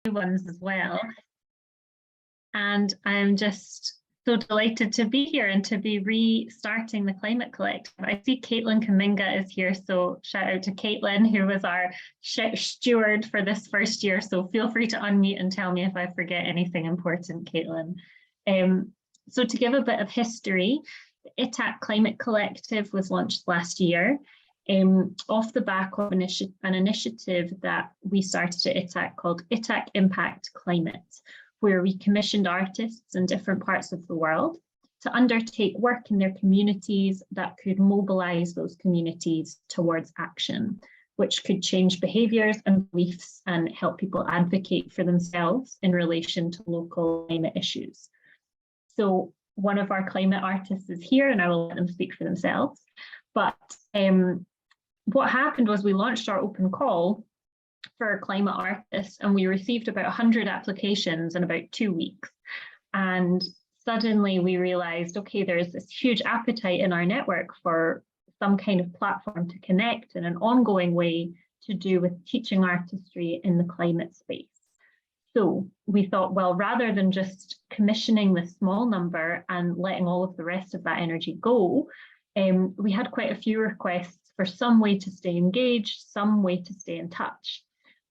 ones as well. And I'm just so delighted to be here and to be restarting the Climate Collective. I see Caitlin Kaminga is here, so shout out to Caitlin, who was our steward for this first year. So feel free to unmute and tell me if I forget anything important, Caitlin. So to give a bit of history, the ITAC Climate Collective was launched last year off the back of an initiative that we started at ITAC called ITAC Impact Climate, where we commissioned artists in different parts of the world to undertake work in their communities that could mobilize those communities towards action, which could change behaviors and beliefs and help people advocate for themselves in relation to local climate issues. So one of our climate artists is here, and I will let them speak for themselves. But what happened was we launched our open call for climate artists, and we received about 100 applications in about 2 weeks. And suddenly we realized, okay, there's this huge appetite in our network for some kind of platform to connect in an ongoing way to do with teaching artistry in the climate space. So we thought, well, rather than just commissioning the small number and letting all of the rest of that energy go, we had quite a few requests for some way to stay engaged, some way to stay in touch.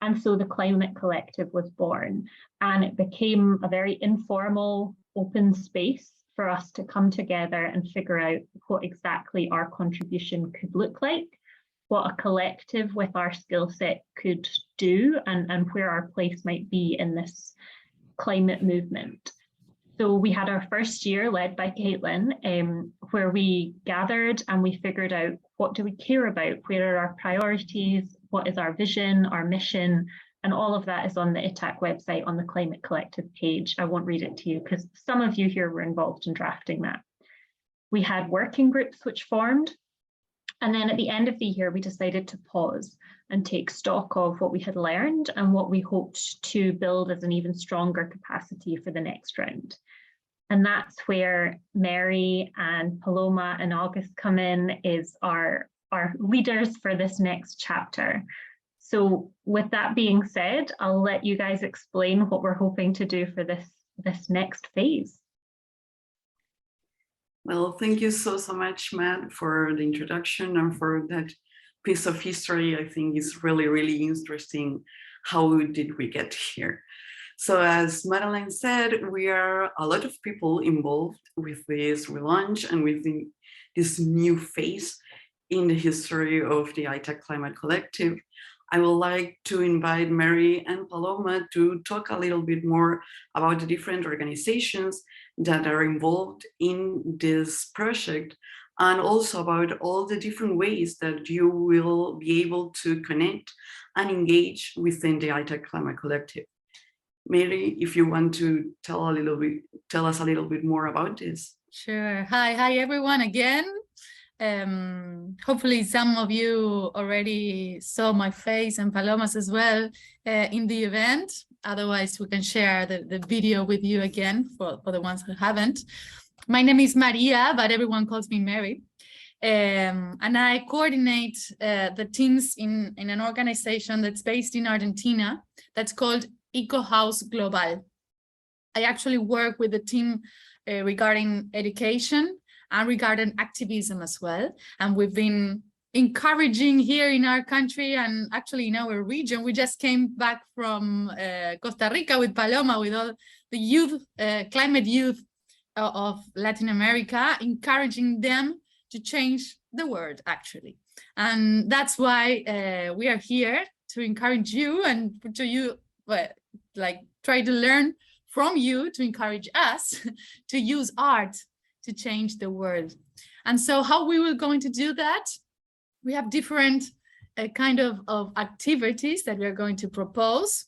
And so the Climate Collective was born, and it became a very informal, open space for us to come together and figure out what exactly our contribution could look like, what a collective with our skill set could do, and where our place might be in this climate movement. So we had our first year led by Caitlin, where we gathered and we figured out, what do we care about? Where are our priorities? What is our vision, our mission? And all of that is on the ITAC website on the Climate Collective page. I won't read it to you because some of you here were involved in drafting that. We had working groups which formed. And then at the end of the year, we decided to pause and take stock of what we had learned and what we hoped to build as an even stronger capacity for the next round. And that's where Mary and Paloma and August come in, is our leaders for this next chapter. So with that being said, I'll let you guys explain what we're hoping to do for this next phase. Well, thank you so much, Matt, for the introduction and for that piece of history. I think it's really, really interesting. How did we get here? So as Madeleine said, we are a lot of people involved with this relaunch and with this new phase in the history of the ITAC Climate Collective. I would like to invite Mary and Paloma to talk a little bit more about the different organizations that are involved in this project, and also about all the different ways that you will be able to connect and engage within the ITAC Climate Collective. Mary, if you want to tell us a little bit more about this. Sure. Hi everyone again. Hopefully some of you already saw my face and Paloma's as well in the event. Otherwise, we can share the video with you again for the ones who haven't. My name is Maria, but everyone calls me Mary. And I coordinate the teams in an organization that's based in Argentina that's called Ecohouse Global. I actually work with the team regarding education and regarding activism as well. And we've been encouraging here in our country and actually in our region. We just came back from Costa Rica with Paloma, with all the youth, climate youth of Latin America, encouraging them to change the world, actually. And that's why we are here to encourage you and to you, like, try to learn from you to encourage us to use art to change the world. And so how we were going to do that? We have different kind of activities that we are going to propose.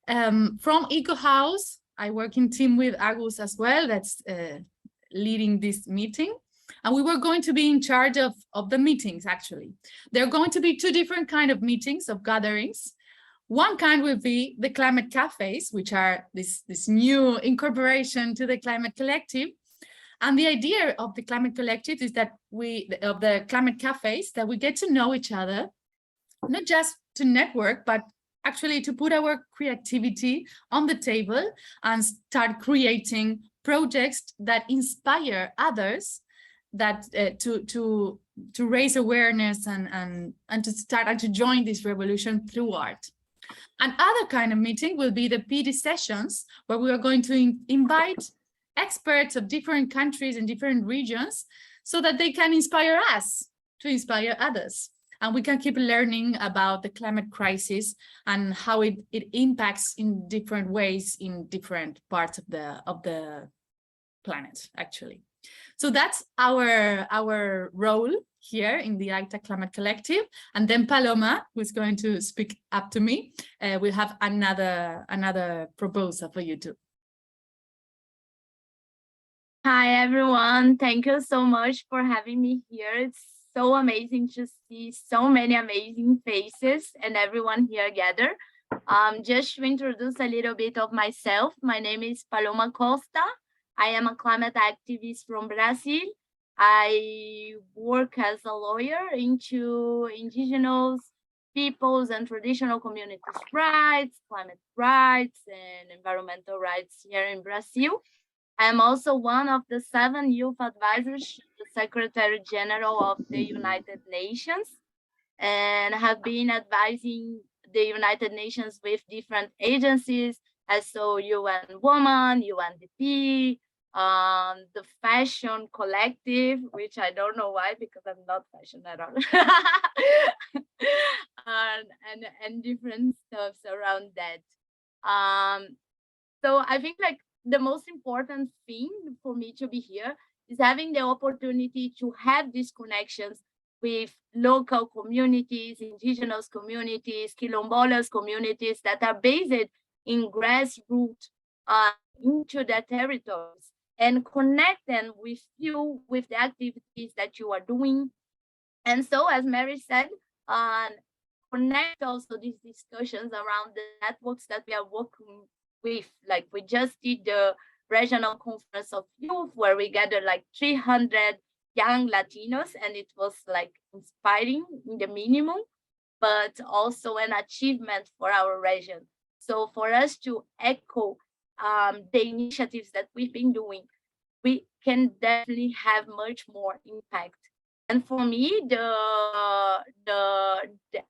From Ecohouse, I work in team with Agus as well, that's leading this meeting. And we were going to be in charge of the meetings, actually. There are going to be two different kind of meetings, of gatherings. One kind will be the climate cafes, which are this new incorporation to the Climate Collective. And the idea of the Climate Collective is that of the climate cafes, that we get to know each other, not just to network, but actually to put our creativity on the table and start creating projects that inspire others, that to raise awareness and to start and to join this revolution through art. Another kind of meeting will be the PD sessions, where we are going to invite experts of different countries and different regions so that they can inspire us to inspire others. And we can keep learning about the climate crisis and how it impacts in different ways in different parts of the planet, actually. So that's our role here in the ITAC Climate Collective. And then Paloma, who's going to speak up to me, will have another proposal for you too. Hi, everyone. Thank you so much for having me here. It's so amazing to see so many amazing faces and everyone here gathered. Just to introduce a little bit of myself, my name is Paloma Costa. I am a climate activist from Brazil. I work as a lawyer into indigenous peoples and traditional communities' rights, climate rights, and environmental rights here in Brazil. I am also one of the 7 youth advisors to the Secretary General of the United Nations, and have been advising the United Nations with different agencies, as so UN Woman, UNDP, the Fashion Collective, which I don't know why, because I'm not fashion at all, and different stuffs around that. So I think like the most important thing for me to be here is having the opportunity to have these connections with local communities, indigenous communities, quilombolas communities that are based in grassroots into their territories, and connect them with you, with the activities that you are doing. And so, as Mary said, connect also these discussions around the networks that we are working with. Like we just did the regional conference of youth, where we gathered like 300 young Latinos, and it was like inspiring in the minimum, but also an achievement for our region. So for us to echo the initiatives that we've been doing, we can definitely have much more impact. And for me, the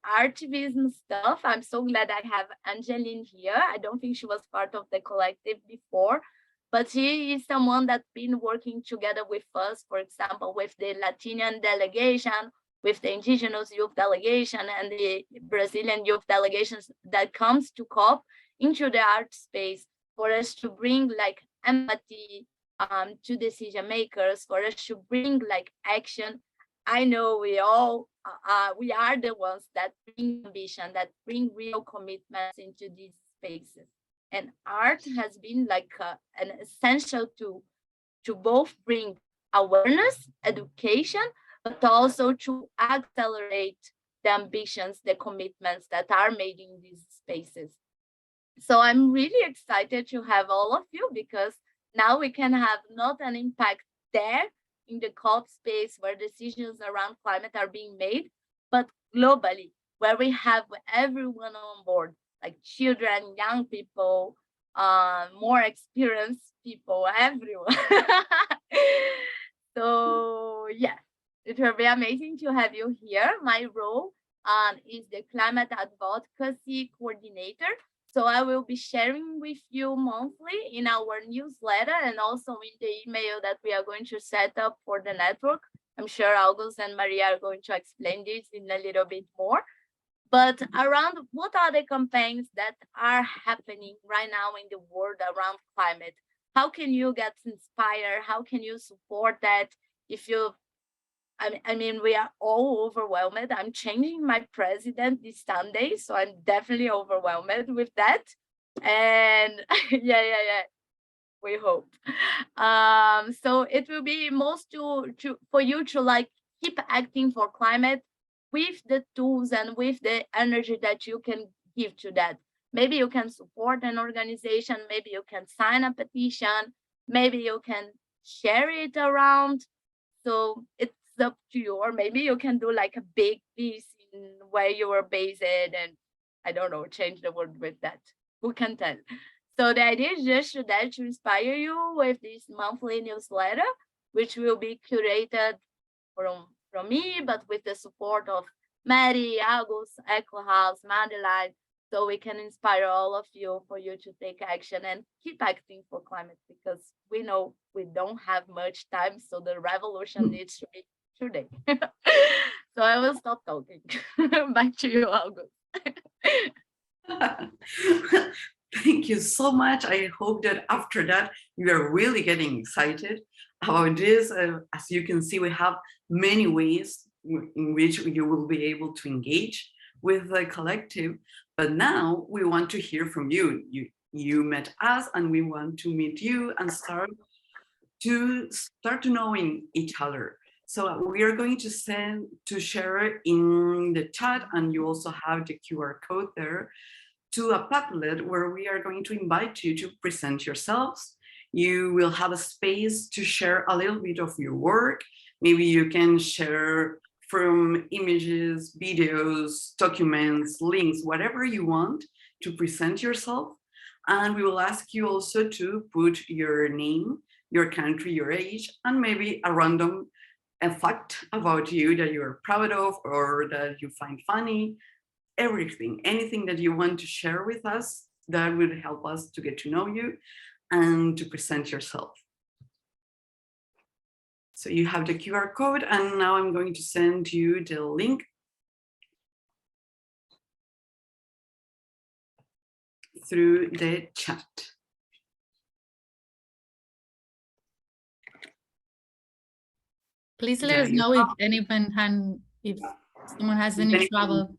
activism stuff, I'm so glad I have Angeline here. I don't think she was part of the collective before, but she is someone that's been working together with us, for example, with the Latinian delegation, with the indigenous youth delegation, and the Brazilian youth delegations that comes to COP into the art space, for us to bring like empathy to decision makers, for us to bring like action. I know we are the ones that bring ambition, that bring real commitments into these spaces. And art has been like an essential tool to both bring awareness, education, but also to accelerate the ambitions, the commitments that are made in these spaces. So I'm really excited to have all of you, because now we can have not an impact there in the COP space where decisions around climate are being made, but globally, where we have everyone on board, like children, young people, more experienced people, everyone. So yeah, it will be amazing to have you here. My role is the climate advocacy coordinator. So I will be sharing with you monthly in our newsletter, and also in the email that we are going to set up for the network. I'm sure August and Maria are going to explain this in a little bit more. But around what are the campaigns that are happening right now in the world around climate? How can you get inspired? How can you support that? If you, I mean, we are all overwhelmed. I'm changing my president this Sunday, so I'm definitely overwhelmed with that. And yeah, we hope. So it will be most for you to like keep acting for climate with the tools and with the energy that you can give to that. Maybe you can support an organization, maybe you can sign a petition, maybe you can share it around. So it's up to you, or maybe you can do like a big piece in where you are based and I don't know, change the word with that. Who can tell? So the idea is just that to inspire you with this monthly newsletter, which will be curated from me, but with the support of Mary, August, Echo House, Madeline, so we can inspire all of you for you to take action and keep acting for climate, because we know we don't have much time, so the revolution needs to be today. So I will stop talking. Back to you, August. Thank you so much. I hope that after that, you are really getting excited about this. As you can see, we have many ways in which you will be able to engage with the collective. But now we want to hear from you. You met us, and we want to meet you and start to knowing each other. So we are going to share in the chat, and you also have the QR code there, to a Padlet where we are going to invite you to present yourselves. You will have a space to share a little bit of your work. Maybe you can share from images, videos, documents, links, whatever you want to present yourself. And we will ask you also to put your name, your country, your age, and maybe a random fact about you that you're proud of or that you find funny. Everything, anything that you want to share with us, that would help us to get to know you and to present yourself. So you have the QR code, and now I'm going to send you the link through the chat. Please let us know if if someone has any trouble.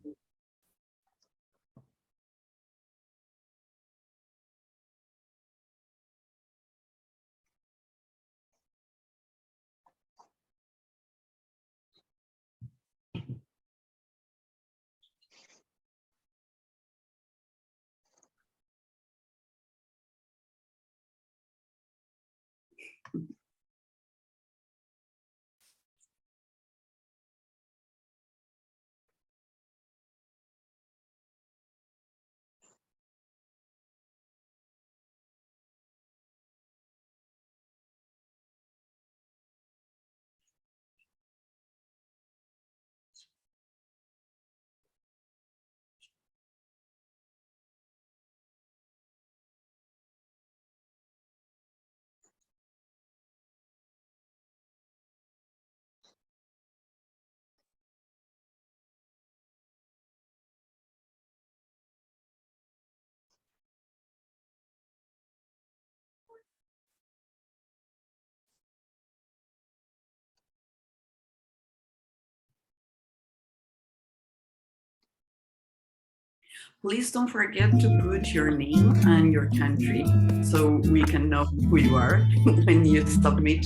Please don't forget to put your name and your country so we can know who you are when you submit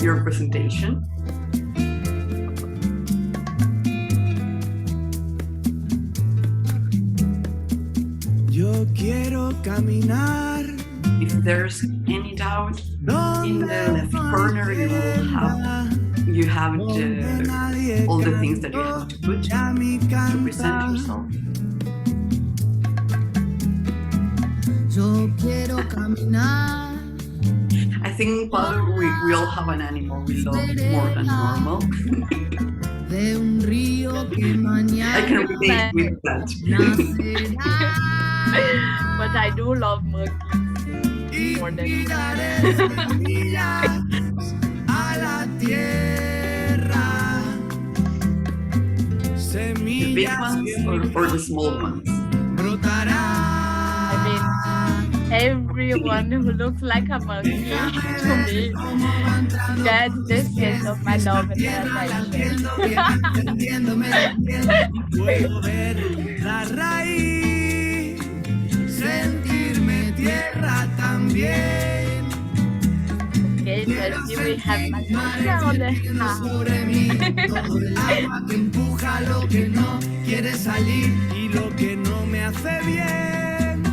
your presentation. Yo quiero caminar. If there's any doubt, in the left corner you have all the things that you have to put to present yourself. Yo quiero caminar. I think we all have an animal we love more than normal. De un río que mañana I can relate with that. But I do love monkeys more than a la tierra. The big ones or the small ones? Everyone who looks like a monkey to me gets this sense of my love and attention. Puedo ver la raíz, sentirme tierra también. Okay, so here we have Manuela on the house. Todo el agua que empuja lo que no quiere salir y lo que no me hace bien.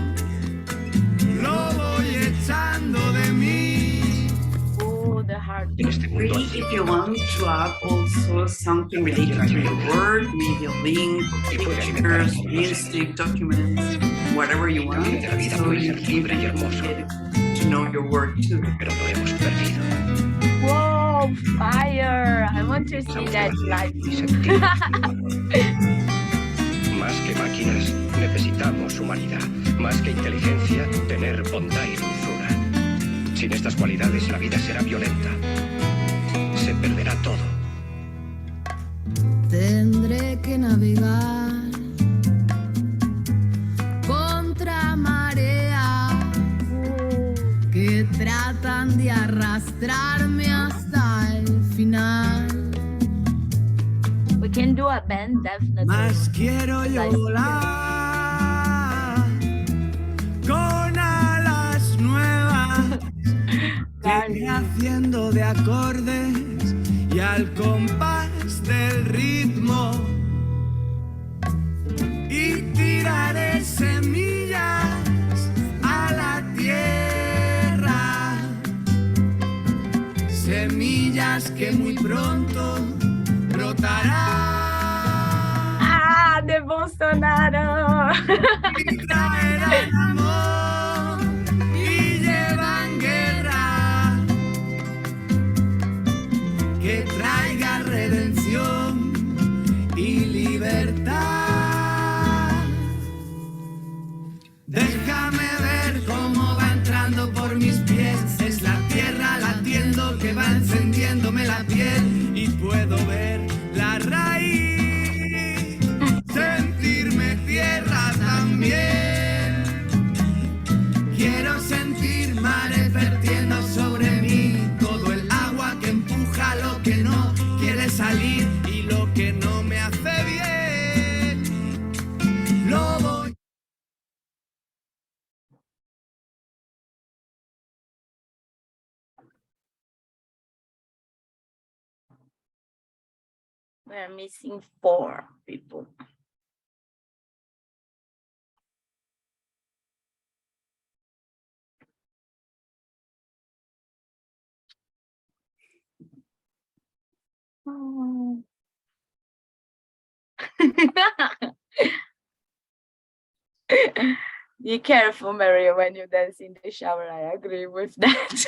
Lo voy echando de mí. Oh, the heart. en este mundo. Please, if you want to add also something related to your work, maybe a link, pictures, music, documents, whatever you want, so you can get to know your work too. Pero lo hemos perdido. Whoa, fire! I want to see that live. Y sentimos. Más que máquinas, necesitamos humanidad. Más que inteligencia, tener bondad y dulzura. Sin estas cualidades, la vida será violenta. Se perderá todo. Tendré que navegar contra marea que tratan de arrastrarme hasta el final. We can do a band, definitely. Más quiero yo volar con alas nuevas, que haciendo de acordes y al compás del ritmo, y tiraré semillas a la tierra, semillas que muy pronto brotarán. Ah, de Bolsonaro! Y traerán amor y llevan guerra, que traiga redención y libertad. Déjame ver cómo va entrando por mis pies, es la tierra latiendo que va encendiéndome la piel, y puedo ver la raíz, sentirme tierra también. Quiero sentir mares vertiendo sobre mí, todo el agua que empuja lo que no quiere salir y lo que no me hace bien. Lo voy. We're missing 4 people. Oh. Be careful, Maria, when you dance in the shower. I agree with that.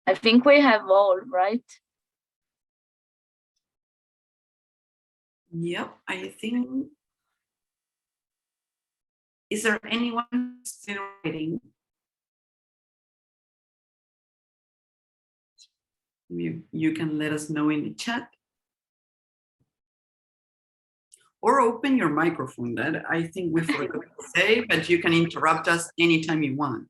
I think we have all, right? Yep, I think. Is there anyone still waiting? You can let us know in the chat. Or open your microphone. That I think we forgot to say, but you can interrupt us anytime you want.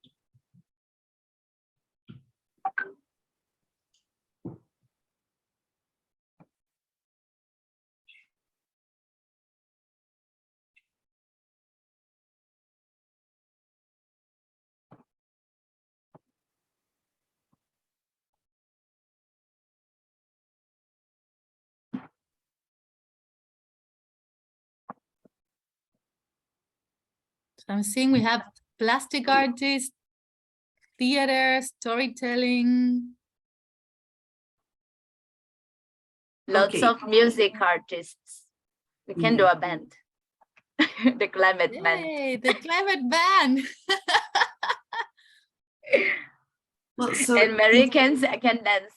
I'm seeing we have plastic artists, theater, storytelling. Lots Okay. of music artists. We can do a band. The climate band. Yay, the climate band. Well, so And Mary can dance.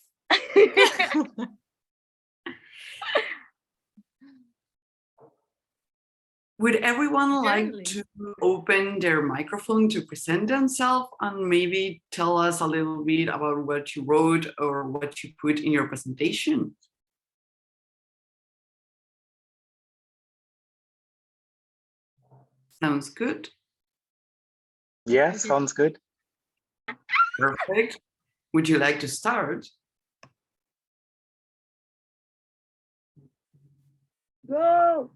would everyone like Certainly. to open their microphone to present themselves and maybe tell us a little bit about what you wrote or what you put in your presentation? Sounds good. Yeah, sounds good. Perfect. Would you like to start? Go.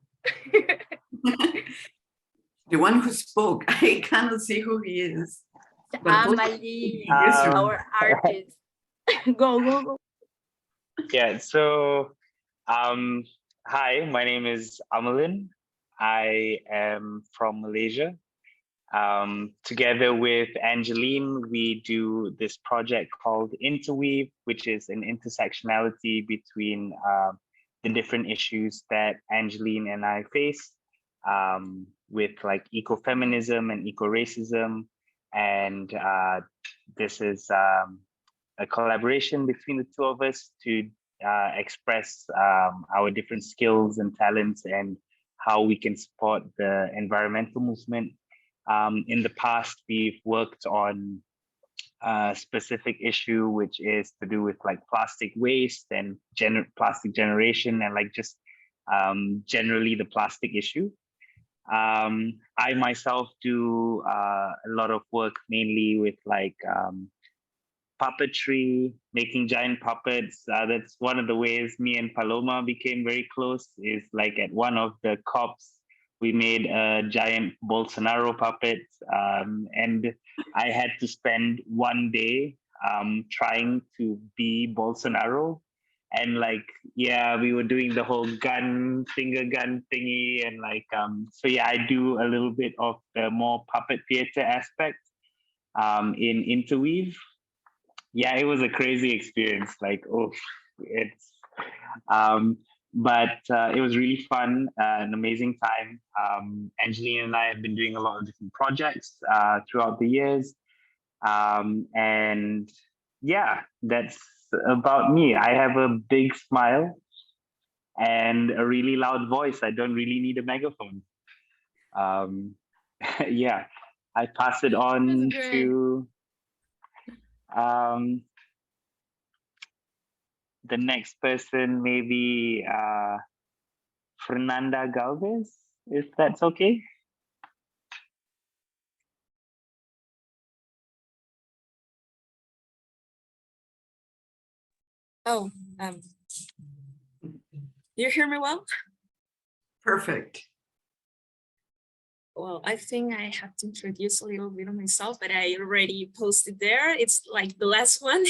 The one who spoke, I cannot see who he is. Amalie, Yes, our artist. Go. Yeah, so hi, my name is Amalin. I am from Malaysia. Together with Angeline, we do this project called Interweave, which is an intersectionality between the different issues that Angeline and I face with like ecofeminism and eco-racism. And this is a collaboration between the two of us to express our different skills and talents and how we can support the environmental movement. In the past, we've worked on a specific issue, which is to do with like plastic waste and plastic generation and like just generally the plastic issue. I myself do a lot of work mainly with like puppetry, making giant puppets. That's one of the ways me and Paloma became very close, is like at one of the COPs, we made a giant Bolsonaro puppet. And I had to spend one day trying to be Bolsonaro. And like, yeah, we were doing the whole finger gun thingy. And like, so yeah, I do a little bit of the more puppet theater aspect in Interweave. Yeah, it was a crazy experience. Like, oh, it's, but it was really fun, an amazing time. Angelina and I have been doing a lot of different projects throughout the years. And yeah, that's about me. I have a big smile and a really loud voice. I don't really need a megaphone. Yeah, I pass it on to the next person, maybe Fernanda Galvez, if that's okay. Oh, you hear me well? Perfect. Well, I think I have to introduce a little bit of myself, but I already posted there. It's like the last one.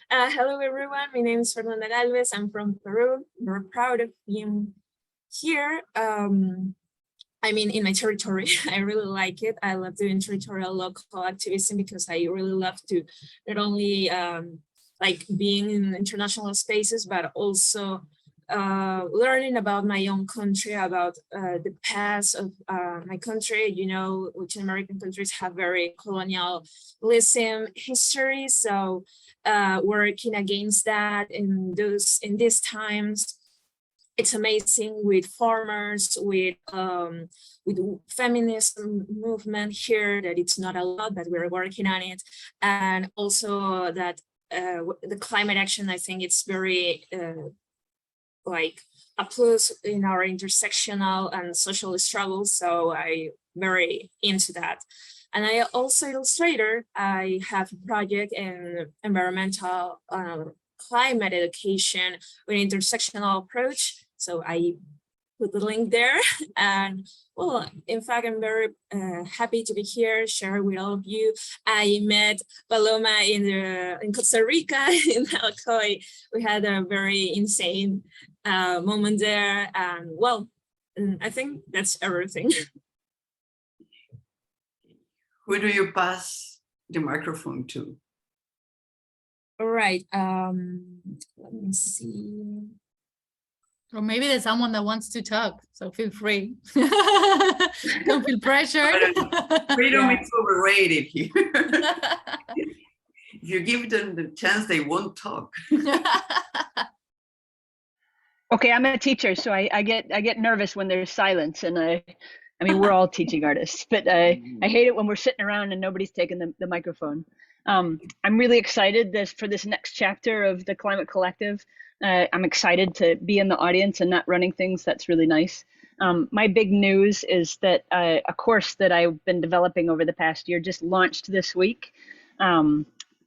Hello, everyone. My name is Fernanda Galvez. I'm from Peru. I'm very proud of being here. I mean, in my territory, I really like it. I love doing territorial local activism because I really love to not only like being in international spaces, but also learning about my own country, about the past of my country. You know, Latin American countries have very colonialism history. So working against that in these times, it's amazing with farmers, with feminism movement here, that it's not a lot, but we're working on it. And also that the climate action, I think it's very like a plus in our intersectional and social struggles. So I'm very into that. And I also illustrator. I have a project in environmental climate education with intersectional approach. So I put the link there. And well, in fact, I'm very happy to be here, share with all of you. I met Paloma in Costa Rica, in Alcoy. We had a very insane moment there. And well, I think that's everything. Who do you pass the microphone to? All right, let me see. Or maybe there's someone that wants to talk, so feel free. Don't feel pressured. Freedom is overrated here. If you give them the chance, they won't talk. Okay, I'm a teacher, so I get nervous when there's silence, and I mean, we're all teaching artists, but I hate it when we're sitting around and nobody's taking the microphone. I'm really excited for this next chapter of the Climate Collective. I'm excited to be in the audience and not running things. That's really nice. My big news is that a course that I've been developing over the past year just launched this week,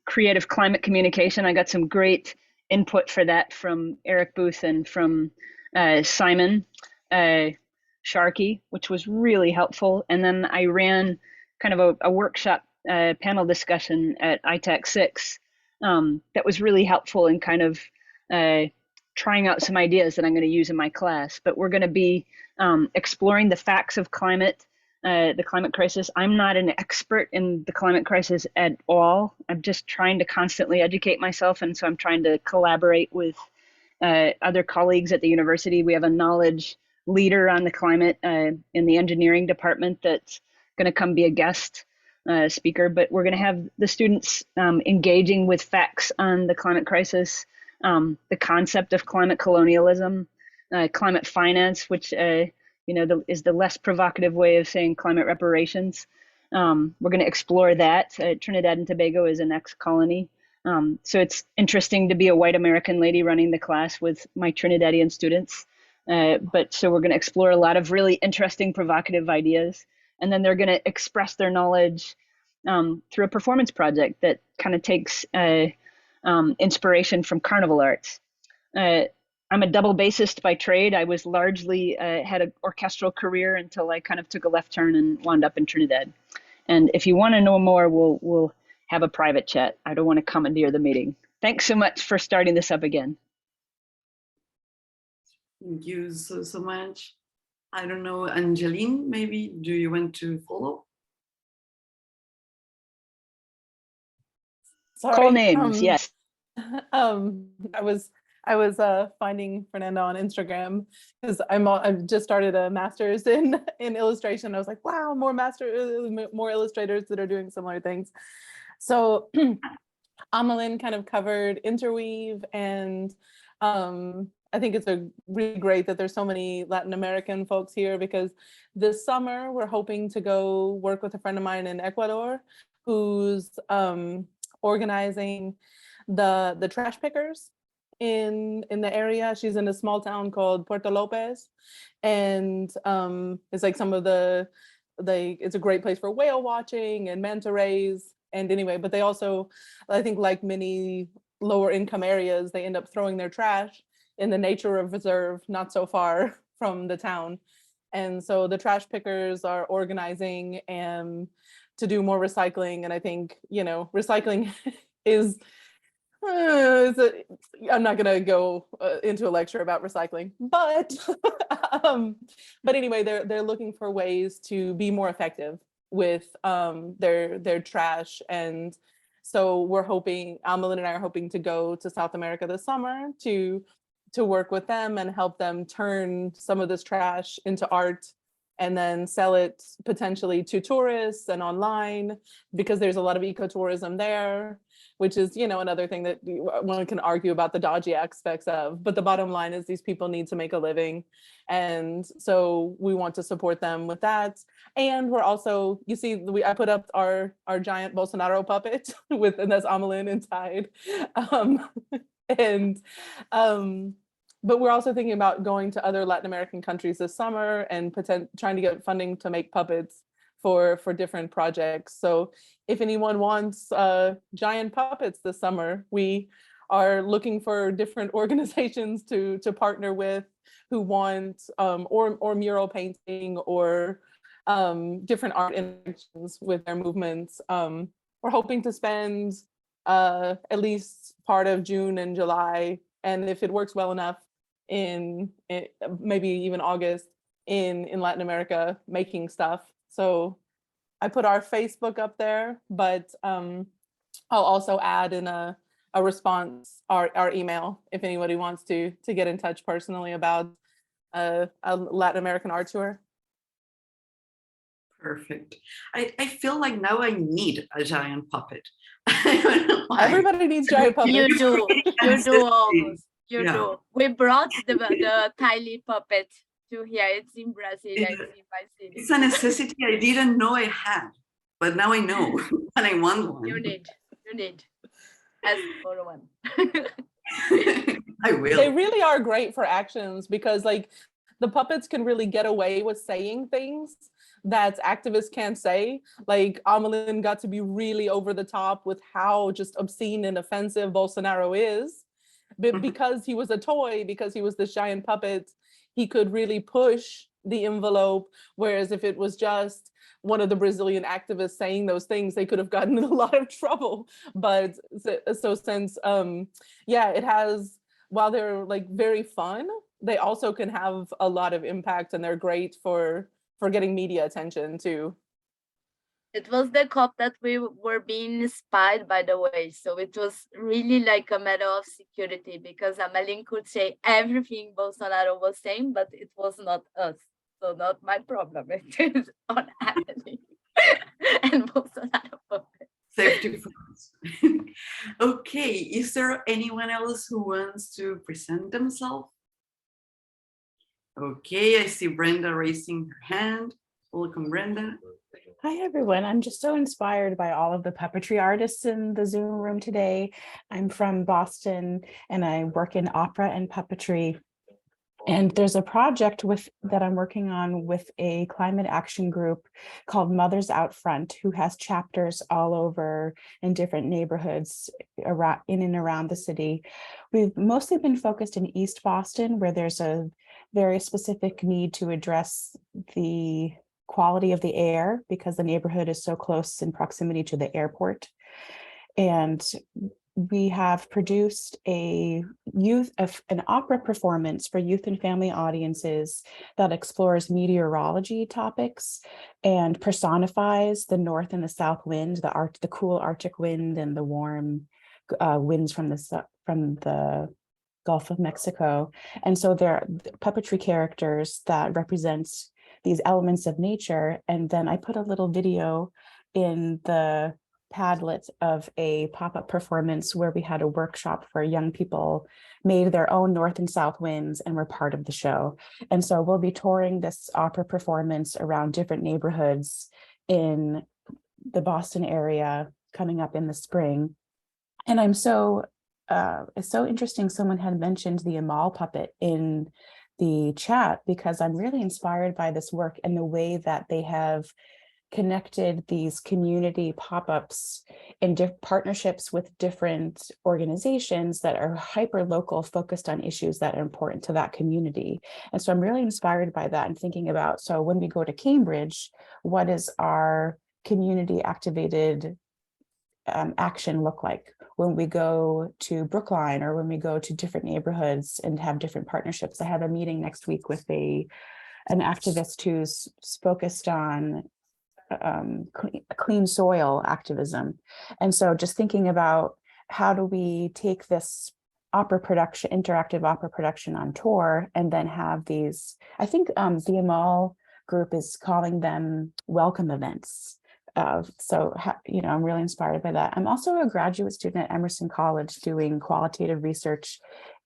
Creative Climate Communication. I got some great input for that from Eric Booth and from Simon Sharkey, which was really helpful. And then I ran kind of a workshop panel discussion at ITAC 6 that was really helpful in kind of trying out some ideas that I'm going to use in my class. But we're going to be exploring the facts of climate, the climate crisis. I'm not an expert in the climate crisis at all. I'm just trying to constantly educate myself. And so I'm trying to collaborate with other colleagues at the university. We have a knowledge leader on the climate in the engineering department that's going to come be a guest speaker, but we're going to have the students engaging with facts on the climate crisis, the concept of climate colonialism, climate finance, which is the less provocative way of saying climate reparations. We're going to explore that. Trinidad and Tobago is an ex-colony. So it's interesting to be a white American lady running the class with my Trinidadian students. But so we're going to explore a lot of really interesting, provocative ideas. And then they're going to express their knowledge through a performance project that kind of takes inspiration from carnival arts. I'm a double bassist by trade. I was largely had an orchestral career until I kind of took a left turn and wound up in Trinidad. And if you want to know more, we'll have a private chat. I don't want to commandeer the meeting. Thanks so much for starting this up again. Thank you so much. I don't know, Angeline, maybe do you want to follow? Sorry, Call names, yes. I was finding Fernando on Instagram because I've just started a master's in illustration. I was like, wow, more illustrators that are doing similar things. So Amelin kind of covered interweave, and I think it's really great that there's so many Latin American folks here, because this summer we're hoping to go work with a friend of mine in Ecuador who's organizing the trash pickers in the area. She's in a small town called Puerto Lopez, and it's like it's a great place for whale watching and manta rays. And anyway, but they also, I think like many lower income areas, they end up throwing their trash in the nature reserve not so far from the town. And so the trash pickers are organizing to do more recycling. And I think, recycling is, I'm not going to go into a lecture about recycling, but anyway, they're looking for ways to be more effective with their trash. And so we're hoping, Amelin and I are hoping to go to South America this summer to work with them and help them turn some of this trash into art and then sell it potentially to tourists and online, because there's a lot of ecotourism there, which is, another thing that one can argue about the dodgy aspects of. But the bottom line is these people need to make a living. And so we want to support them with that. And we're also, I put up our giant Bolsonaro puppet and that's Amelin inside. But we're also thinking about going to other Latin American countries this summer and trying to get funding to make puppets for different projects. So if anyone wants giant puppets this summer, we are looking for different organizations to partner with who want or mural painting or different art interactions with their movements. We're hoping to spend at least part of June and July, and if it works well enough, in maybe even August in Latin America making stuff. So I put our Facebook up there, but I'll also add in a response our email if anybody wants to get in touch personally about a Latin American art tour. Perfect. I feel like now I need a giant puppet. I don't know why. Everybody needs giant puppets. You do. You do. We brought the tiny puppet to here. It's in Brazil. It's a necessity I didn't know I had, but now I know and I want one. You need. Ask for one. I will. They really are great for actions, because like the puppets can really get away with saying things that activists can't say. Like Amelin got to be really over the top with how just obscene and offensive Bolsonaro is. But because he was a toy, because he was this giant puppet, he could really push the envelope. Whereas if it was just one of the Brazilian activists saying those things, they could have gotten in a lot of trouble. But so since, yeah, it has, while they're like very fun, they also can have a lot of impact, and they're great for getting media attention too. It was the cop that we were being spied, by the way. So it was really like a matter of security, because Amelin could say everything Bolsonaro was saying, but it was not us. So not my problem. It is on Amelin and Bolsonaro. Safety first. Okay, is there anyone else who wants to present themselves? Okay, I see Brenda raising her hand. Welcome, Brenda. Hi, everyone. I'm just so inspired by all of the puppetry artists in the Zoom room today. I'm from Boston and I work in opera and puppetry. And there's a project that I'm working on with a climate action group called Mothers Out Front, who has chapters all over in different neighborhoods around, in and around the city. We've mostly been focused in East Boston, where there's a very specific need to address the quality of the air because the neighborhood is so close in proximity to the airport. And we have produced an opera performance for youth and family audiences that explores meteorology topics and personifies the north and the south wind, the cool Arctic wind and the warm winds from the Gulf of Mexico. And so there are puppetry characters that represent these elements of nature. And then I put a little video in the Padlet of a pop-up performance where we had a workshop where young people made their own north and south winds and were part of the show. And so we'll be touring this opera performance around different neighborhoods in the Boston area coming up in the spring. And I'm it's so interesting someone had mentioned the Amal puppet in the chat, because I'm really inspired by this work and the way that they have connected these community pop-ups in partnerships with different organizations that are hyper local, focused on issues that are important to that community. And so I'm really inspired by that and thinking about, so when we go to Cambridge, what does our community activated action look like? When we go to Brookline or when we go to different neighborhoods and have different partnerships. I have a meeting next week with an activist who's focused on clean soil activism. And so just thinking about how do we take this interactive opera production on tour and then have these, I think the Amal group is calling them welcome events. So, I'm really inspired by that. I'm also a graduate student at Emerson College doing qualitative research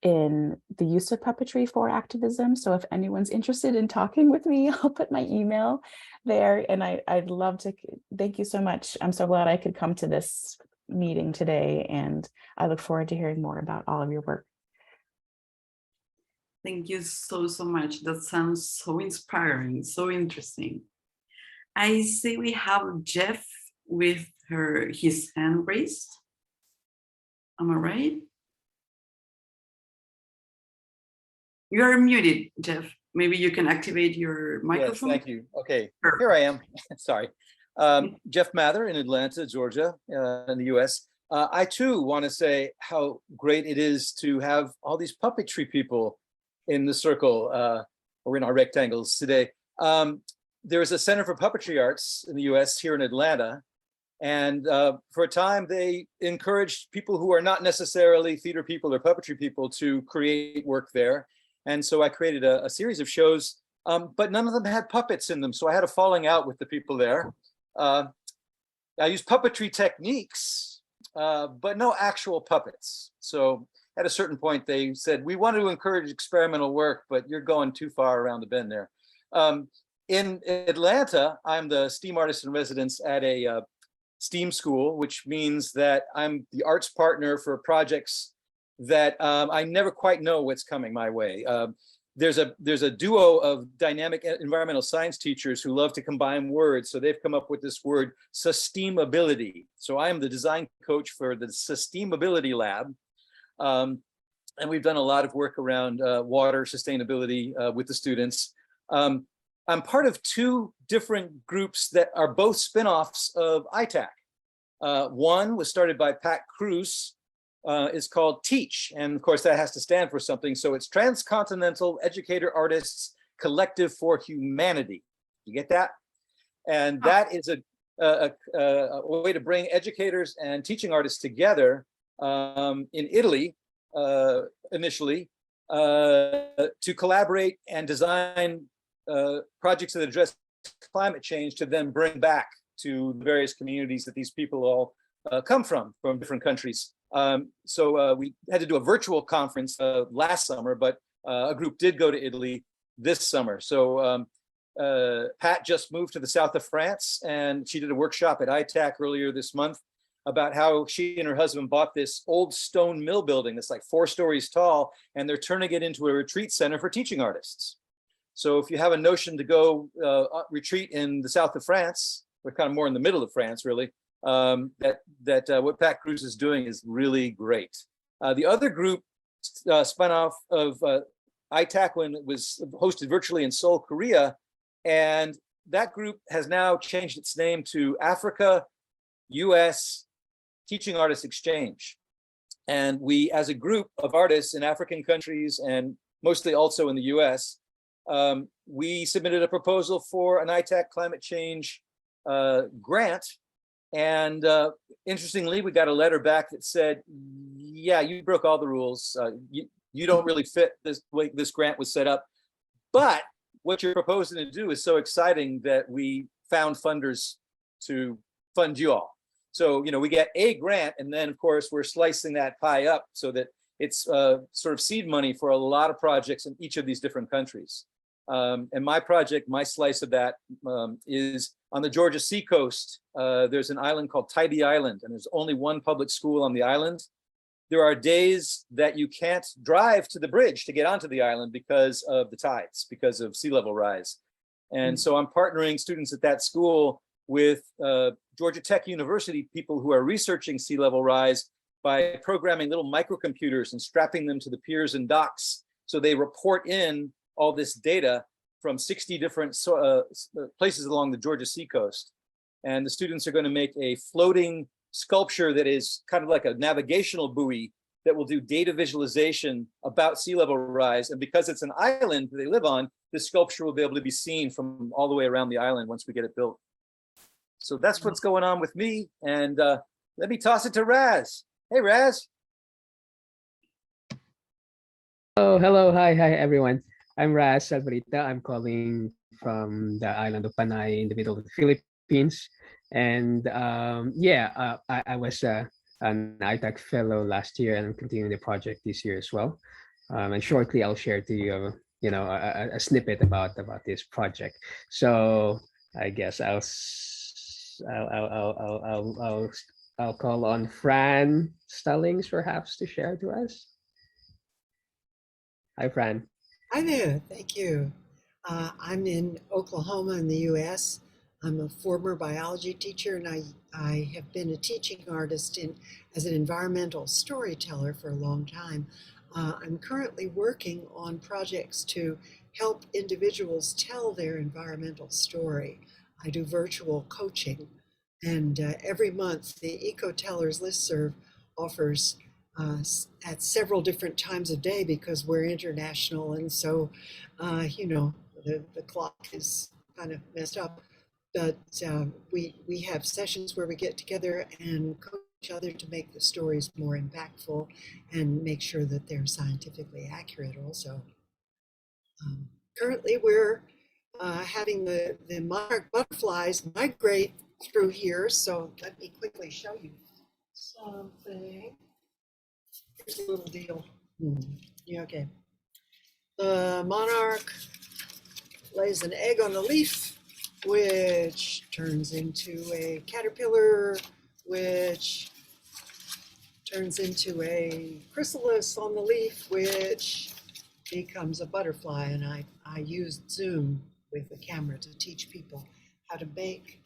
in the use of puppetry for activism. So if anyone's interested in talking with me, I'll put my email there. And I'd love to, thank you so much. I'm so glad I could come to this meeting today. And I look forward to hearing more about all of your work. Thank you so much. That sounds so inspiring, so interesting. I see we have Jeff with his hand raised. Am I right? You are muted, Jeff. Maybe you can activate your microphone. Yes, thank you. Okay, Sure. Here I am. Sorry. Jeff Mather in Atlanta, Georgia, in the US. I too want to say how great it is to have all these puppetry people in the circle or in our rectangles today. There is a Center for Puppetry Arts in the US here in Atlanta. And for a time, they encouraged people who are not necessarily theater people or puppetry people to create work there. And so I created a series of shows, but none of them had puppets in them. So I had a falling out with the people there. I used puppetry techniques, but no actual puppets. So at a certain point, they said, we want to encourage experimental work, but you're going too far around the bend there. In Atlanta, I'm the STEAM artist in residence at a STEAM school, which means that I'm the arts partner for projects that I never quite know what's coming my way. There's a duo of dynamic environmental science teachers who love to combine words. So they've come up with this word, sustainability. So I am the design coach for the Sustainability Lab. And we've done a lot of work around water sustainability with the students. I'm part of two different groups that are both spin-offs of ITAC. One was started by Pat Cruz, is called TEACH. And of course that has to stand for something. So it's Transcontinental Educator Artists Collective for Humanity. You get that? And that is a way to bring educators and teaching artists together in Italy, initially, to collaborate and design projects that address climate change to then bring back to the various communities that these people all come from different countries. So we had to do a virtual conference last summer, but a group did go to Italy this summer. So Pat just moved to the south of France, and she did a workshop at ITAC earlier this month about how she and her husband bought this old stone mill building that's like 4 stories tall, and they're turning it into a retreat center for teaching artists. So if you have a notion to go retreat in the south of France, we're kind of more in the middle of France, really, what Pat Cruz is doing is really great. The other group spun off of ITAC when it was hosted virtually in Seoul, Korea, and that group has now changed its name to Africa US Teaching Artists Exchange. And we, as a group of artists in African countries and mostly also in the US, we submitted a proposal for an ITAC climate change grant. And interestingly, we got a letter back that said, yeah, you broke all the rules. You don't really fit this way this grant was set up. But what you're proposing to do is so exciting that we found funders to fund you all. So, you know, we get a grant, and then of course we're slicing that pie up so that it's sort of seed money for a lot of projects in each of these different countries. And my project, my slice of that is on the Georgia seacoast. There's an island called Tybee Island, and there's only one public school on the island. There are days that you can't drive to the bridge to get onto the island because of the tides, because of sea level rise. And so I'm partnering students at that school with Georgia Tech University people who are researching sea level rise by programming little microcomputers and strapping them to the piers and docks. So they report in all this data from 60 different places along the Georgia seacoast. And the students are going to make a floating sculpture that is kind of like a navigational buoy that will do data visualization about sea level rise. And because it's an island that they live on, this sculpture will be able to be seen from all the way around the island once we get it built. So that's what's going on with me. And let me toss it to Raz. Hey, Raz. Oh, hello. Hi, everyone. I'm Raz Salvarita. I'm calling from the island of Panay in the middle of the Philippines. And I was an ITAC fellow last year, and I'm continuing the project this year as well. And shortly, I'll share to you, a snippet about this project. So I guess I'll call on Fran Stallings perhaps to share to us. Hi, Fran. Hi there. Thank you. I'm in Oklahoma in the U.S. I'm a former biology teacher, and I have been a teaching artist as an environmental storyteller for a long time. I'm currently working on projects to help individuals tell their environmental story. I do virtual coaching, and every month the EcoTellers listserv offers at several different times of day because we're international, and so the clock is kind of messed up. But we have sessions where we get together and coach each other to make the stories more impactful and make sure that they're scientifically accurate also. Currently, we're having the monarch butterflies migrate through here. So let me quickly show you something. Here's a little deal. Yeah, okay. The monarch lays an egg on the leaf, which turns into a caterpillar, which turns into a chrysalis on the leaf, which becomes a butterfly. And I used Zoom with the camera to teach people how to make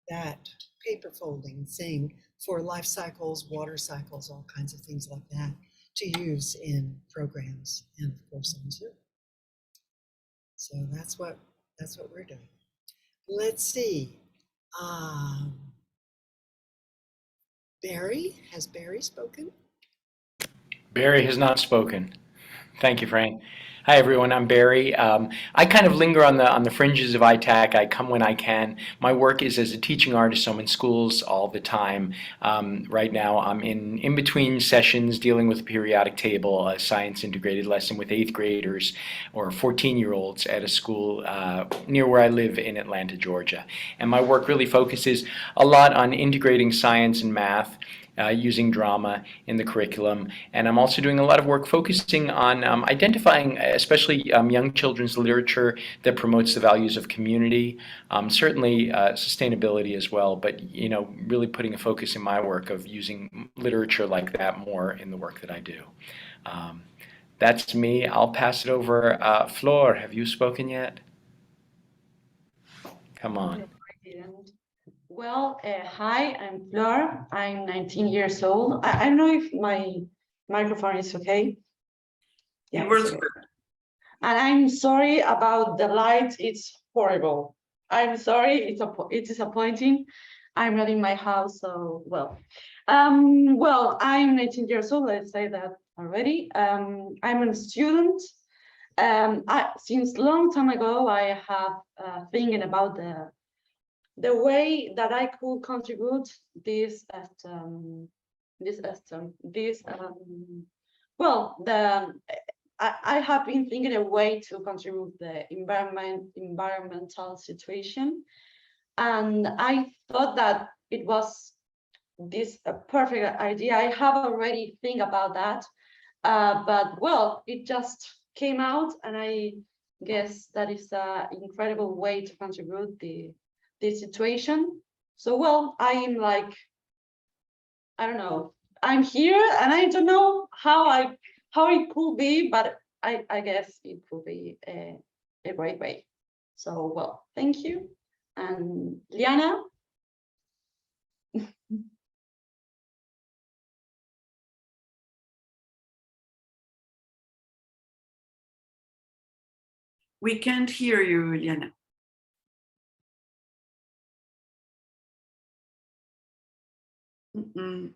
that paper folding thing for life cycles, water cycles, all kinds of things like that to use in programs and of course on Zoom. So that's what That's what we're doing. Let's see. Barry, has Barry spoken? Barry has not spoken. Thank you, Fran. Hi, everyone. I'm Barry. I kind of linger on the fringes of ITAC. I come when I can. My work is as a teaching artist, so I'm in schools all the time. Right now, I'm in between sessions dealing with the periodic table, a science integrated lesson with 8th graders or 14-year-olds at a school near where I live in Atlanta, Georgia. And my work really focuses a lot on integrating science and math, using drama in the curriculum. And I'm also doing a lot of work focusing on identifying especially young children's literature that promotes the values of community, certainly sustainability as well, but really putting a focus in my work of using literature like that more in the work that I do. That's me. I'll pass it over. Flor, have you spoken yet? Come on. Well, hi, I'm Flor. I'm 19 years old. I don't know if my microphone is okay. Yeah, it's okay. And I'm sorry about the light. It's horrible. I'm sorry. It's disappointing. I'm not in my house, so well. Well, I'm 19 years old. Let's say that already. I'm a student. Since long time ago, I have thinking about the way that I could contribute I have been thinking a way to contribute the environmental situation, and I thought that it was a perfect idea. I have already think about that, but well, it just came out, and I guess that is an incredible way to contribute this situation. So well, I'm like, I don't know, I'm here and I don't know how it could be, but I guess it could be a great way. So well, thank you. And Liana. We can't hear you, Liana. Mm-mm.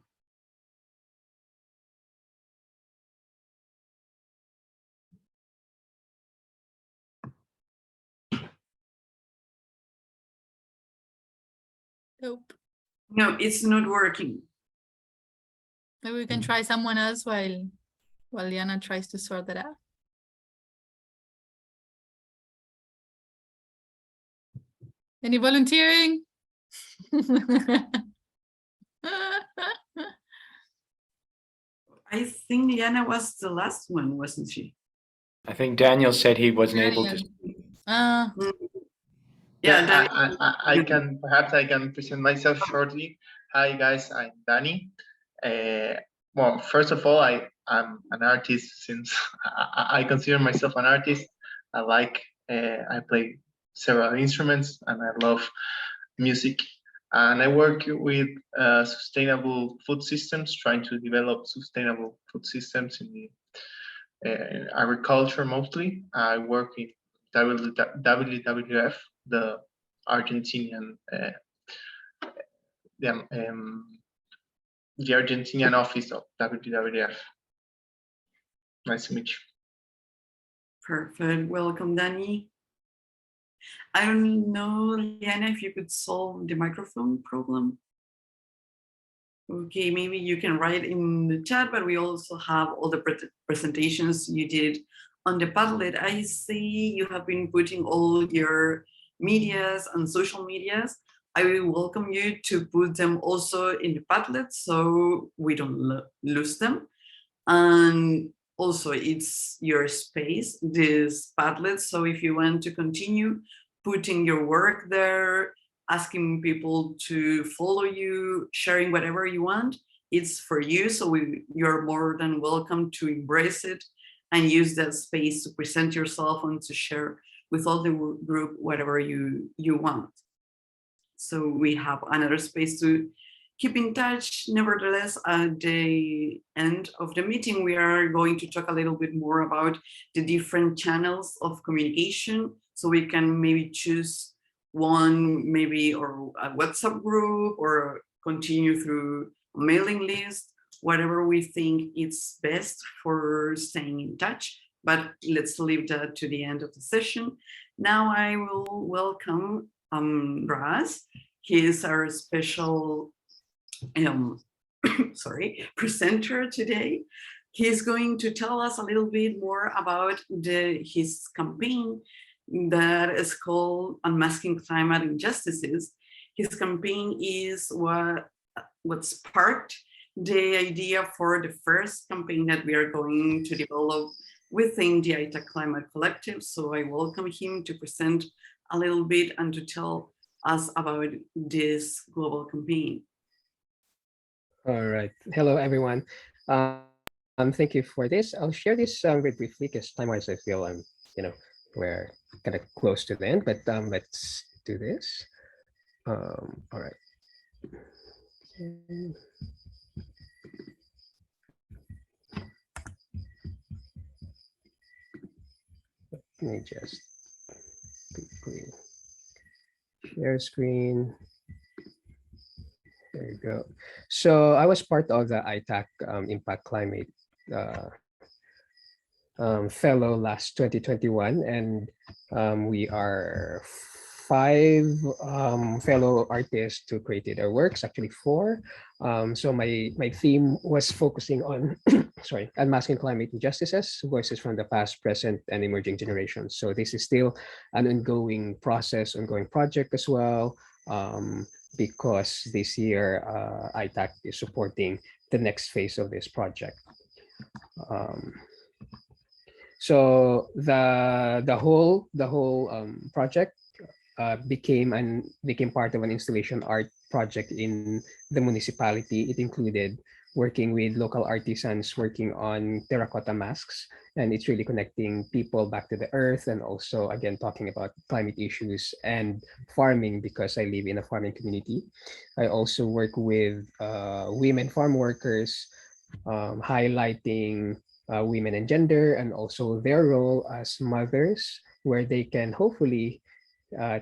Nope. No, it's not working. Maybe we can try someone else while Liana tries to sort that out. Any volunteering? I think Liana was the last one, wasn't she? I think Daniel said he wasn't able to speak. Yeah, I can present myself shortly. Hi guys, I'm Danny. Well, first of all, I'm an artist since I consider myself an artist. I play several instruments and I love music. And I work with sustainable food systems, trying to develop sustainable food systems in the agriculture mostly. I work in WWF, the Argentinian the Argentinian office of WWF. Nice to meet you. Perfect. Welcome, Danny. I don't know, Liana, if you could solve the microphone problem. Okay, maybe you can write in the chat, but we also have all the presentations you did on the Padlet. I see you have been putting all your medias and social medias. I will welcome you to put them also in the Padlet so we don't lose them. And also it's your space, this Padlet. So if you want to continue putting your work there, asking people to follow you, sharing whatever you want, it's for you. So you're more than welcome to embrace it and use that space to present yourself and to share with all the group whatever you want. So we have another space to keep in touch. Nevertheless, at the end of the meeting, we are going to talk a little bit more about the different channels of communication so we can maybe choose one, maybe, or a WhatsApp group, or continue through a mailing list, whatever we think is best for staying in touch. But let's leave that to the end of the session. Now I will welcome Raz. He is our special presenter today. He's going to tell us a little bit more about his campaign that is called Unmasking Climate Injustices. His campaign is what sparked the idea for the first campaign that we are going to develop within the ITAC Climate Collective. So I welcome him to present a little bit and to tell us about this global campaign. All right. Hello, everyone. Thank you for this. I'll share this very briefly because time-wise, I feel we're kind of close to the end, but let's do this. All right. Let me just quickly share screen. There you go. So I was part of the ITAC Impact Climate fellow last 2021, and we are 5 fellow artists who created our works, actually 4. So my theme was focusing on unmasking climate injustices, voices from the past, present, and emerging generations. So this is still an ongoing process, ongoing project as well, because this year ITAC is supporting the next phase of this project. So the whole project became part of an installation art project in the municipality. It included working with local artisans working on terracotta masks, and it's really connecting people back to the earth, and also again talking about climate issues and farming, because I live in a farming community. I also work with women farm workers, highlighting women and gender, and also their role as mothers, where they can hopefully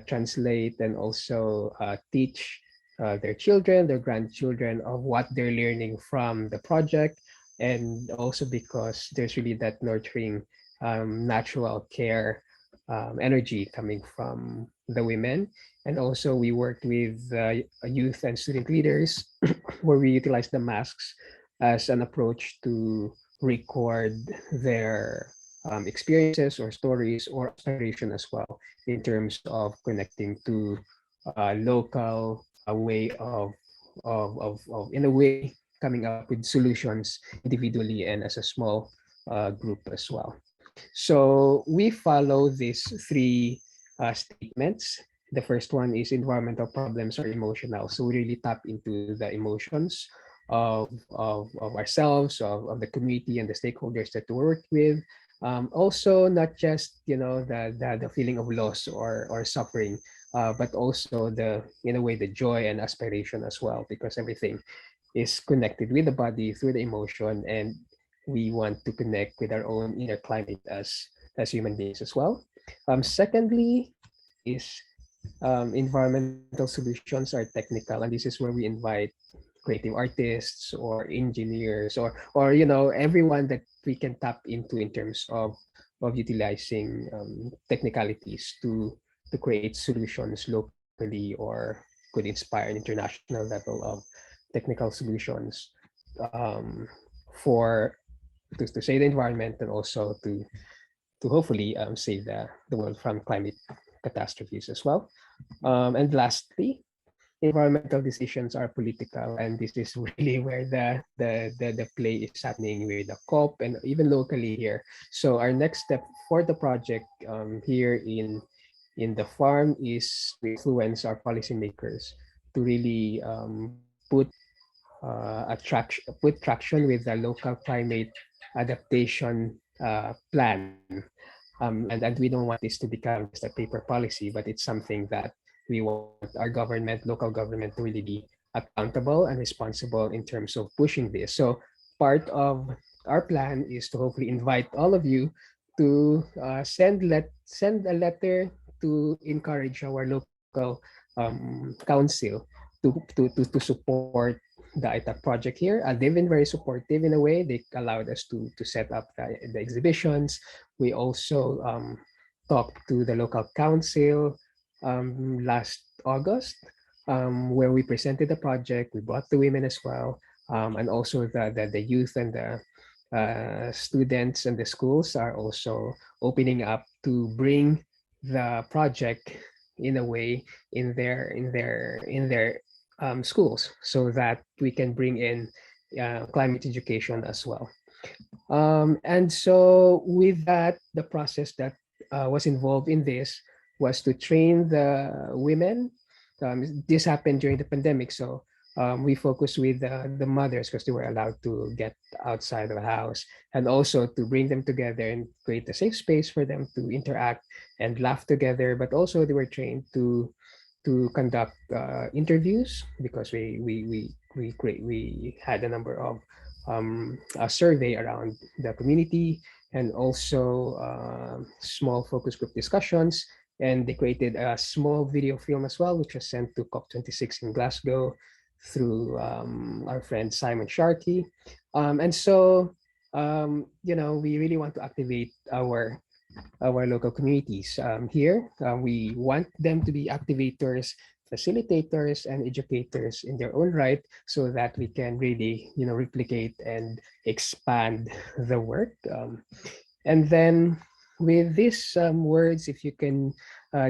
translate and also teach their children, their grandchildren, of what they're learning from the project. And also because there's really that nurturing natural care energy coming from the women. And also we worked with youth and student leaders where we utilize the masks as an approach to record their experiences or stories or aspiration as well, in terms of connecting to a local way of in a way coming up with solutions individually and as a small group as well. So we follow these 3 statements. The first one is environmental problems are emotional. So we really tap into the emotions of ourselves, of the community and the stakeholders that we work with. Also, not just the feeling of loss or suffering, but also in a way the joy and aspiration as well, because everything is connected with the body through the emotion, and we want to connect with our own inner climate as human beings as well. Secondly is environmental solutions are technical, and this is where we invite creative artists or engineers or everyone that we can tap into in terms of utilizing technicalities to create solutions locally, or could inspire an international level of technical solutions to save the environment, and also to hopefully save the world from climate catastrophes as well. And lastly, environmental decisions are political, and this is really where the play is happening with the COP and even locally here. So our next step for the project here in the farm is to influence our policymakers to really put traction with the local climate adaptation plan. And we don't want this to become just a paper policy, but it's something that we want our government, local government, to really be accountable and responsible in terms of pushing this. So part of our plan is to hopefully invite all of you to send a letter to encourage our local council to support the ITAC project here. They've been very supportive in a way. They allowed us to set up the exhibitions. We also talked to the local council last August, where we presented the project. We brought the women as well, and also the youth and the students and the schools are also opening up to bring the project in a way in their schools, so that we can bring in climate education as well. And so with that, the process that was involved in this was to train the women. This happened during the pandemic, so we focused with the mothers because they were allowed to get outside of the house, and also to bring them together and create a safe space for them to interact and laugh together. But also they were trained to conduct interviews, because we had a number of a survey around the community, and also small focus group discussions. And they created a small video film as well, which was sent to COP26 in Glasgow through our friend Simon Sharkey. And so, we really want to activate our local communities here. We want them to be activators, facilitators, and educators in their own right, so that we can really, replicate and expand the work. And then with these words, if you can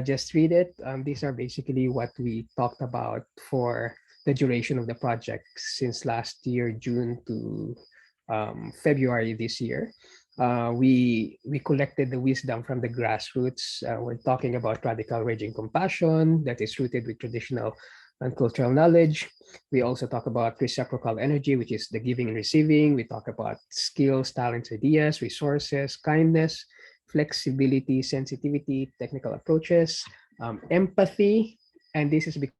just read it, these are basically what we talked about for the duration of the project since last year, June to February this year. We collected the wisdom from the grassroots. We're talking about radical raging compassion that is rooted with traditional and cultural knowledge. We also talk about reciprocal energy, which is the giving and receiving. We talk about skills, talents, ideas, resources, kindness, flexibility, sensitivity, technical approaches, empathy. And this is because